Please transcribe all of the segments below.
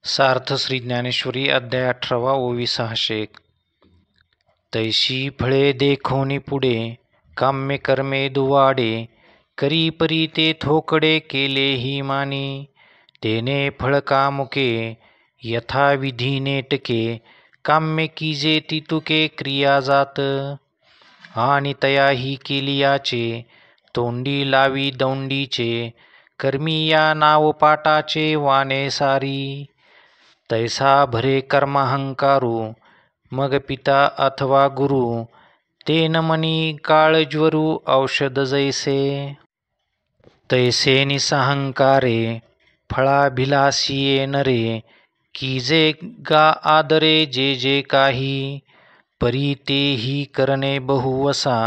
सार्थ श्री ज्ञानेश्वरी अध्याय 18 ओवी 601. तैशी फळे देखोनी पुढे काम्य कर्मे दुवाडे करी परी ते थोकडे केले ही मानी तेने फळ कामुके यथा विधी नेटके काम्य कीजे तितुके क्रिया जात आणि तयाही केलियाचे तोंडी लावी दौंडीचे कर्मी या नाव पाटाचे वाने सारी तैसा भरे कर्माहंकारू मग पिता अथवा गुरु ते नमनी काळज्वरू औषध जैसे तैसे निसहंकारे फळाभिलासिये नरे की जे गा आदरे जे जे काही परी तेही करणे बहुवसा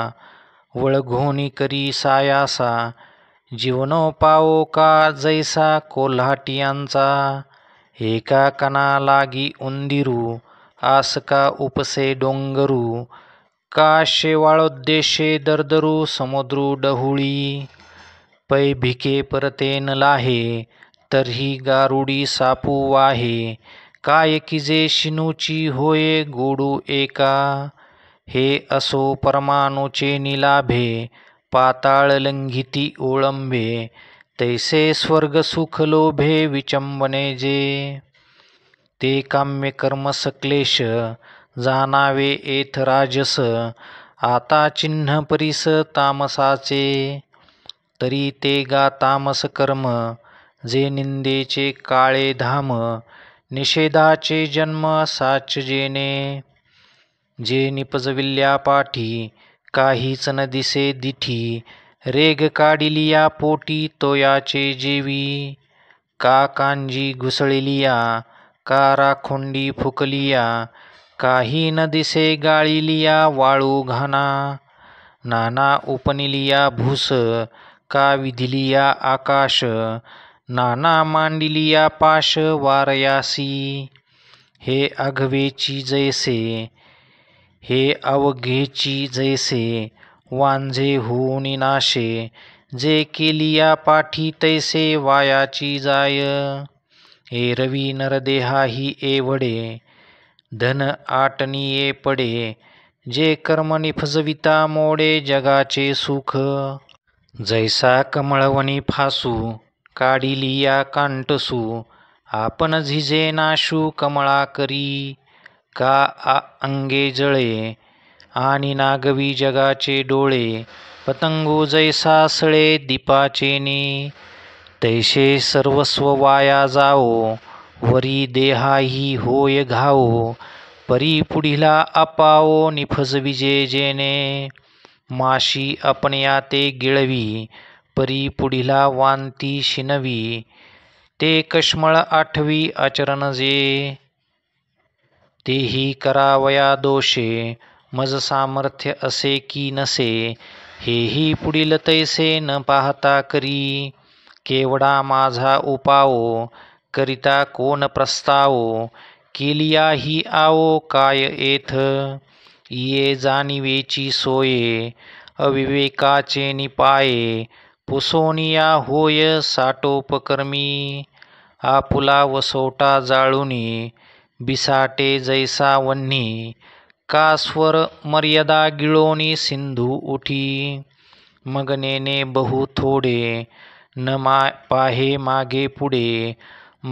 वळघोनी करी सायासा जीवनो पावो का जैसा कोल्हाटियांचा एका कणा लागी उंदिरू आसका उपसे डोंगरू का शेवाळोद्देशे दरदरू समुद्रू डहुळी पै भिके परते न लाहे तरही गारुडी सापू वाहे काय किजे शिनूची होये गोडू एका हे असो परमाणूचे निलाभे पाताळ लंघिती ओळंबे तैसे स्वर्ग सुख लोभे विचंबने जे ते काम्य कर्म सक्लेश जाणावे एथ राजस आता चिन्ह परिस तामसाचे तरी ते गा तामस कर्म जे निंदेचे काळे धाम निषेधाचे जन्म साचजेने जे निपजविल्या पाठी काहीच न दिसे दिठी रेग काढिलिया पोटी तोयाचे जेवी का कांजी घुसळिलिया का राखोंडी फुकलिया काही न दिसे गाळिलिया वाळू घाना नाना उपनिलिया भूस का विधिलिया आकाश नाना मांडिलिया पाश वारयासी हे अघवेची जैसे हे अवघेची जैसे वांझे होऊन नाशे जे केलिया पाठी तैसे वायाची जाय एरवी नरदेहाही एवढे धन आटनिये पडे जे कर्म निफजविता मोडे जगाचे सुख जैसा कमळवणी फासू काढिलिया कांटसू आपण झिजे नाशू कमळा करी का अंगे जळे आणि नागवी जगाचे डोळे पतंगू जैसा सळे दीपाचेनी तैसे सर्वस्व वाया जाओ वरी देहाही होय घाओ परी पुढिला अपाओ निफज विजे जेने माशी आपणया ते गिळवी परी पुढिला वांती शिनवी ते कश्मळ आठवी आचरण जे तेही करावया दोषे मज सामर्थ्य असे की नसे हेही पुढील तैसे न पाहता करी केवडा माझा उपाओ करिता कोण प्रस्तावो केलिया ही आओ काय येथ ये जाणिवेची सोये अविवेकाचे निपाये पुसोनिया होय साटोपकर्मी आपुला वसोटा जाळुनी बिसाटे जैसा वन्ही का स्वर मर्यादा गिळोनी सिंधू उठी मग नेने बहु थोडे न पाहे मागे पुढे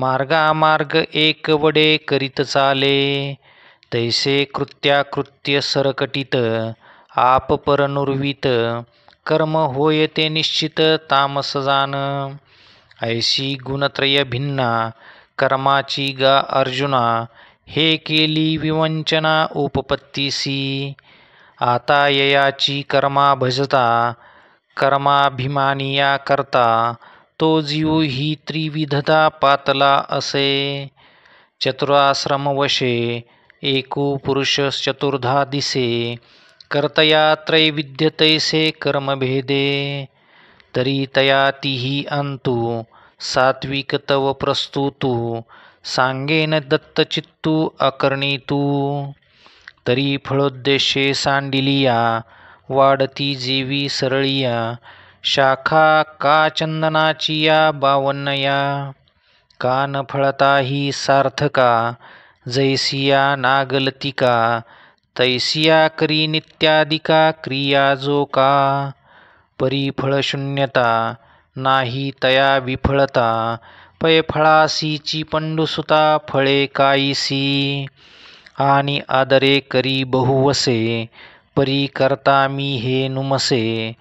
मार्गामार्ग एक वडे करीत चाले तैसे कृत्याकृत्य सरकटीत आप परनुर्वित कर्म होय ते निश्चित तामस जान ऐशी गुणत्रय भिन्ना कर्माची गा अर्जुना हे केली विवंचना उपपत्तीसी आता ययाची कर्मा भजता कर्माभिमानिया करता तो जीव ही त्रिविधता पातला असे चतुराश्रमवशे एकू पुरुष चतुर्धा दिसे कर्तया त्रैविध्य तैसे कर्मभेदे तरी तया तिही अंतु सात्विक तव प्रस्तुतू सांगेन दत्तचित्तू अकर्णितू तरी फळोद्देशे सांडिलिया वाढती जीवी सरळिया शाखा का चंदनाची या बावन्नया का न फळताही सार्थका, जैसिया नागलतिका, तैसिया करी नित्यादिका क्रिया जो का. परिफळशून्यता नाही तया विफळता, पै फळासीची पंडुसुता फळे कायसी. आणि आदरे करी बहुवसे, परी करता मी हे नुमसे.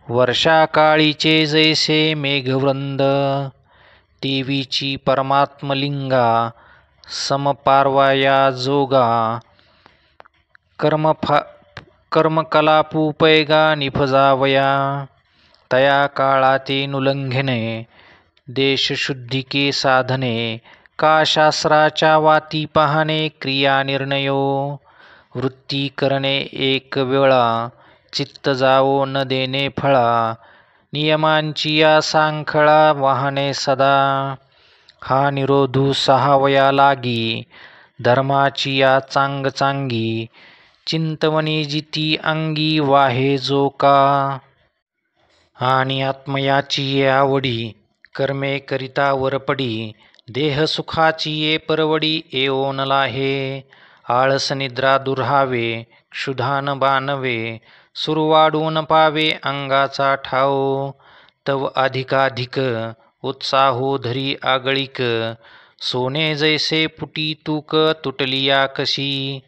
वर्षाकाळीचे जैसे मेघवृंद, देवीची परमात्मलिंगा. समपार्वाया जोगा, कर्मकलापूपैगा निफजावया. तया काळाते नुलंघने, देशशुद्धिके साधने. का शास्त्राच्या वाती पाहणे, क्रिया निर्णयो. वृत्ती करणे एक वेळा, चित्त जावो न देणे फळा. नियमांची या सांखळा वाहणे सदा, हा निरोधू सहावया लागी. धर्माची या चांगचांगी, चिंतवणी जिती अंगी वाहे जो का. आणि आत्मयाची ये आवडी, कर्मे करिता वरपडी. देह सुखाची ये परवडी, येओ न लाहे. आळस निद्रा दुर्हावे, क्षुधा न बाणवे. सुरवाडू न पावे अंगाचा ठाव. तव अधिकाधिक उत्साहो धरी आगळिक. सोने जैसे फुटी तूक तुटलिया कशी.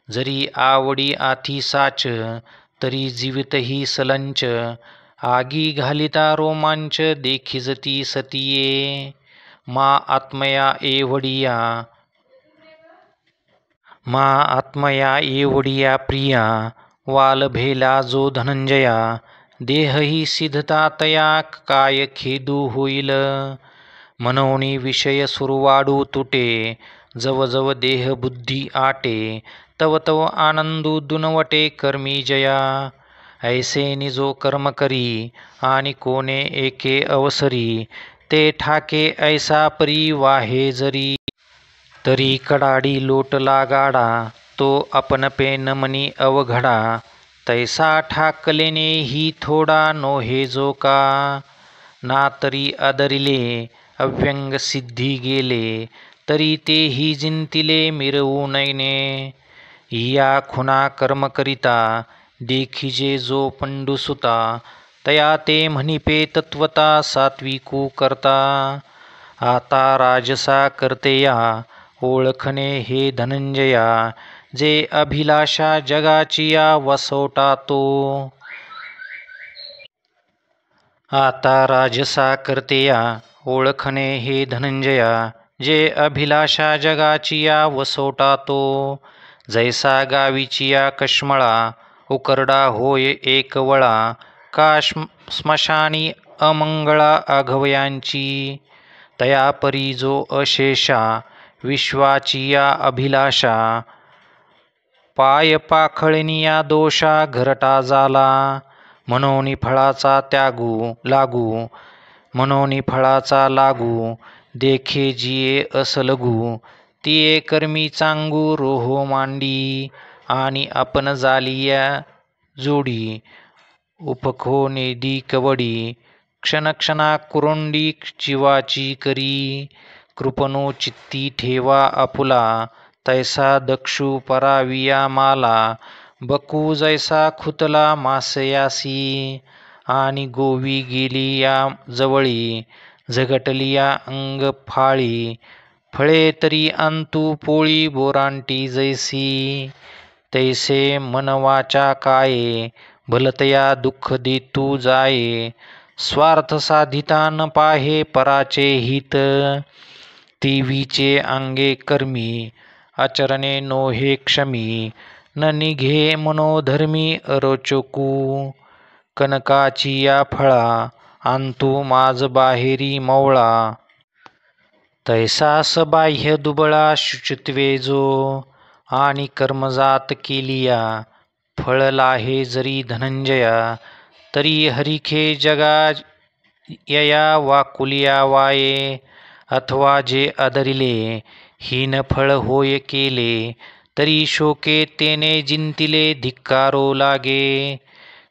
जरी आवडी आथी साच, तरी जीवितही सलंच. आगी घालिता रोमांच, देखिजती सतिये. मा आत्मया एवढिया प्रिया, वाल भेला जो धनंजया. देहही सिद्धता तया, काय खेदू होईल. मनोनी विषय सुरवाडू तुटे, जव जव देह बुद्धी आटे. तव तव आनंदू दुनवटे कर्मी जया. ऐसे निजो कर्म करी, आणि कोणे एके अवसरी. ते ठाके ऐसा परी वाहे जरी. तरी कडाडी लोटला गाडा, तो आपण पेन मनी अवघडा. तैसा ठाकलेने ही थोडा नोहे जो का. ना तरी आदरिले अव्यंग सिद्धी गेले, तरी तेही जिंतिले मिरवू नयने. या खुना कर्म करिता, देखिजे जो पंडुसुता. तया ते म्हणिपे तत्वता, सात्विकू करता. आता राजसा करतेया, ओळखणे हे धनंजया. जे अभिलाषा जगाचिया वसवटा तो. आता राजसा करतेया, ओळखणे हे धनंजया. जे अभिलाषा जगाचिया वसवटा तो. जैसा गावीचिया कश्मळा, उकरडा होय एकवळा. का स्मशानी अमंगळा आघवयांची. तया परी जो अशेषा, विश्वाचिया अभिलाषा. पाय पाखळनिया दोषा घरटा झाला. मनोनी फळाचा लागू, मनोनी फळाचा लागू. देखे जिये असलगू, तिये कर्मी चांगू रोहो मांडी. आणि आपण जालिया जोडी, उपखो नेदी कवडी. क्षणक्षणा कुरुंडी जीवाची करी. कृपणो चित्ती ठेवा आपुला, तैसा दक्षू पराविया माला. बकू जैसा खुतला मासयासी, आणि गोवी गेलिया जवळी. झगटलिया अंग फाळी, फळे तरी अंतू पोळी बोरांटी जैसी. तैसे मनवाचा काये, भलतया दुःख देतू जाये. स्वार्थ साधिता न पाहे पराचे हित. देवीचे अंगे कर्मी, आचरणे नोहे क्षमी. न निघे मनोधर्मी अरोचकू. कनकाची या फळा, अंतू माझ बाहेरी मवळा. तैसास बाह्य दुबळा शुचित्वे जो. आणि कर्मजात केलिया, फळ लाहे जरी धनंजया. तरी हरिखे जगा यया वाकुलिया वाये. अथवा जे आदरिले, हीन फळ होय केले. तरी शोके तेने जिंतिले धिक्कारो लागे.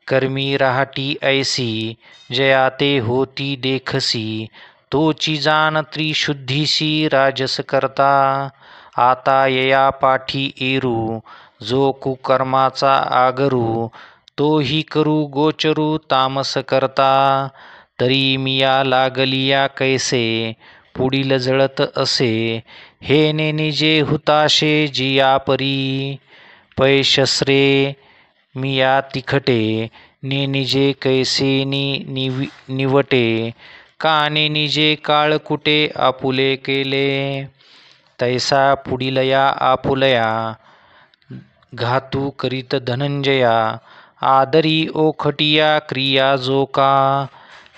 कर्मी राहटी ऐसी, जया ते होती देखसी. तोची जाण त्रिशुद्धीसी राजस करता. आता यया पाठी एरू जो कुकर्माचा आगरू. तोही करू गोचरू तामस करता. तरी मिया लागलिया कैसे पुढील जळत असे. हे ने निजे हुताशे जिया परी. पैशस्रे मिया तिखटे ने निजे कैसे निवटे. काने निजे काळकुटे आपुले केले. तैसा पुढीलया आपुलया घातू करीत धनंजया. आदरी ओखटिया क्रिया जो का.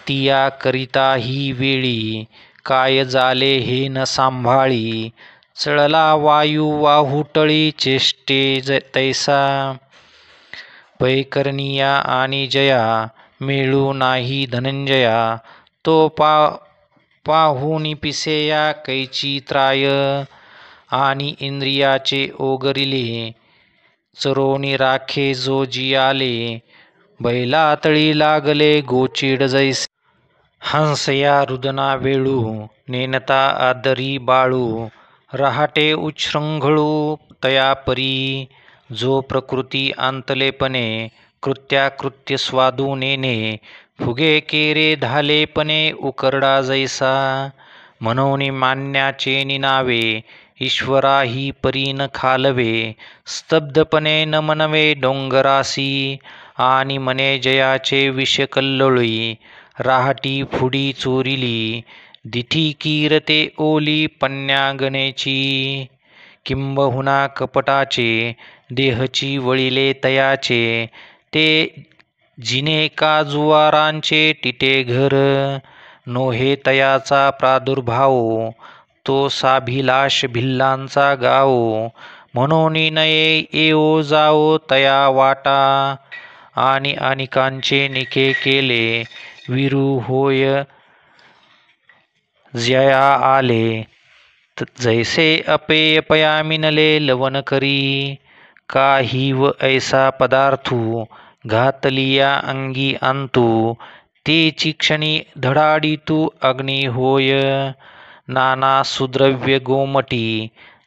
तिया करिता ही वेळी काय झाले हे न सांभाळी. चळला वायू वाहुटळी चेष्टे तैसा. पैकर्णिया आणि जया मिळू नाही धनंजया. तो पाहुनी पिसेया कैची त्राय. आणि इंद्रियाचे ओगरिले चरोनी राखे जो जियाले. बैला तळी लागले गोचिड जैसे. हंसया रुदना वेळू नेनता आदरी बाळू. रहाटे उच्छृंखळू तया परी. जो प्रकृती अंतलेपणे कृत्याकृत्य स्वादू नेने. फुगे केरे धालेपणे उकरडा जैसा. म्हणून मान्याचे निनावे ईश्वरा ही परी न खालवे. स्तब्धपणे न मनवे डोंगरासी. आणि मने जयाचे विष कल्लोळी. राहटी फुडी चोरिली दिठी कीरते ओली पन्यागनेची. किंबहुना कपटाचे देहची वळिले तयाचे. ते जिने का जुवारांचे टिटे घर. नोहे तयाचा प्रादुर्भाव तो साभिलाष भिल्लांचा गाव. म्हणून नये येओ जाओ तया वाटा. आणि अनिकांचे निके केले विरू होय जया आले. जैसे अपेय पया मिनले लवन करी. काही व ऐसा पदार्थू घातलिया अंगी अंतू. तेची क्षणी धडाडीतू अग्नी होय. नाना सुद्रव्य गोमटी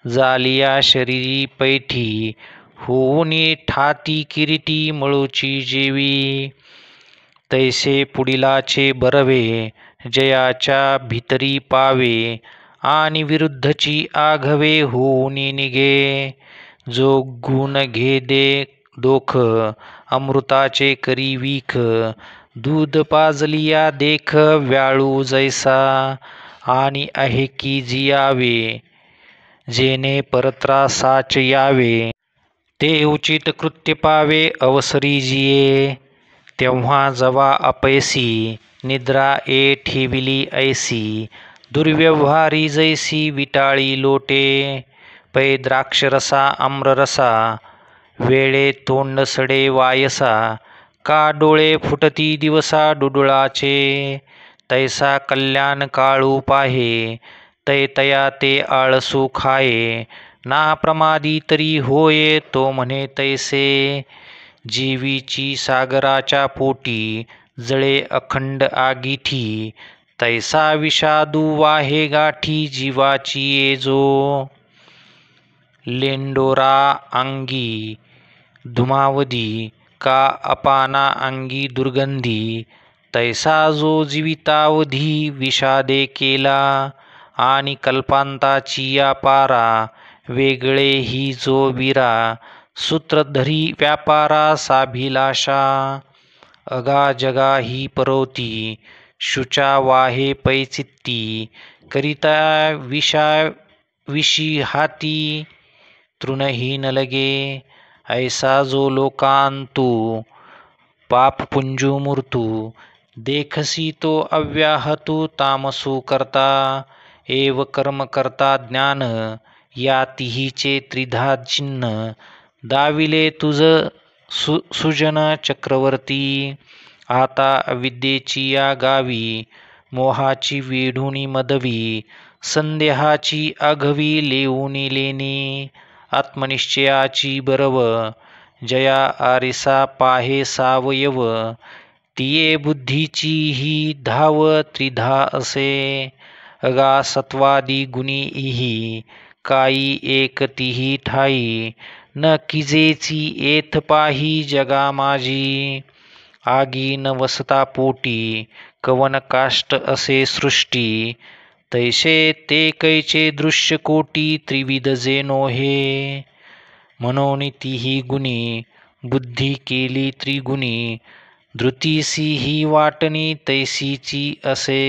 जालिया शरीरी पैठी. होऊनी ठाती किरीटी मळूची जेवी. तैसे पुढिलाचे बरवे जयाच्या भितरी पावे. आणि विरुद्धची आघवे होऊनी निघे. जो गुण घे दे दोख अमृताचे करी वीख. दूध पाजलिया देख व्याळू जैसा. आणि आहे की जियावे जेने परत्रासाच यावे. ते उचित कृत्य पावे अवसरी जिये. तेव्हा जवा अपयसी निद्रा ए ठेविली ऐसी. दुर्व्यवहारी जैसी विटाळी लोटे. पै द्राक्षरसा आम्ररसा वेळे तोंड सडे वायसा. का डोळे फुटती दिवसा डुडुळाचे. तैसा कल्याण काळू पाहे तै तया ते आळसू खाये. ना प्रमादी तरी होये तो म्हणे तैसे. जीवीची सागराच्या पोटी जळे अखंड आगीठी. तैसा विषादू वाहे गाठी जीवाची ये जो. लेंडोरा अंगी धुमावधी का अपाना अंगी दुर्गंधी. तैसा जो जीवितावधी विषादे केला. आणि कल्पांताची या पारा वेगळे ही जो वीरा. सूत्रधरी व्यापारा साभिलाषा. अगा जगा ही परोती शुचा वाहे पैचित्ती. करिता विषी हाती तृणही न लगे. ऐसा जो लोकांतू पाप पुंजू मूर्तू. देखसी तो अव्याहतू तामसू करता. एव कर्म करता ज्ञान या तिहीचे त्रिधा चिन्ह. दाविले तुझ सुजन चक्रवर्ती. आता अविद्येची या गावी मोहाची वेढुनी मदवी. संदेहाची आघवी लेऊनी लेणी. आत्मनिश्चयाची बरव जया आरिसा पाहे सावयव. तिये बुद्धीची ही धाव त्रिधा असे. अगा सत्वादी गुणी इही काई एक तिही ठाई न किजेची एथ पाही जगा माझी आगी न वसता पोटी कवन काष्ट असे सृष्टी तैसे ते कैचे दृश्य कोटी त्रिविध जेनो हे म्हणून तिही गुणी बुद्धी केली त्रिगुणी धृतीसी ही वाटणी तैसीची असे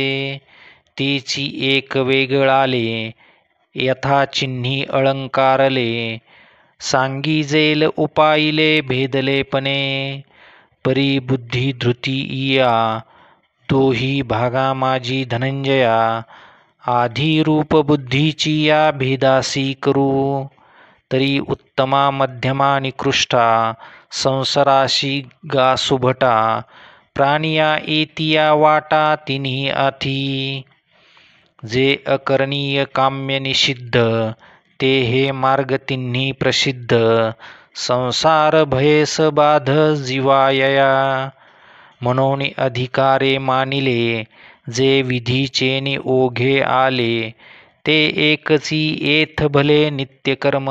तेची एक वेगळाले यथा चिन्ही अलंकारले सांगी जेल उपाईले भेदलेपणे परी बुद्धी धृती इया दोही भागा माझी धनंजया आधी रूप बुद्धीची या भेदासी करू तरी उत्तमा मध्यमा निकृष्टा संसाराशी गा सुभटा प्राणिया एतिया वाटा तिन्ही आथी जे अकरणीय काम्य निषिद्ध ते हे मार्ग तिन्ही प्रसिद्ध संसार भयस बाध जीवायया म्हणून अधिकारे मानिले जे विधीचेनी ओघे आले ते एकची एथ भले नित्यकर्म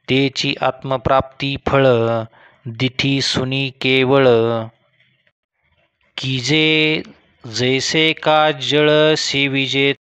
तेची आत्मप्राप्ती फळ दिठी सुनी केवळ की जे जैसे का जळ सेविजे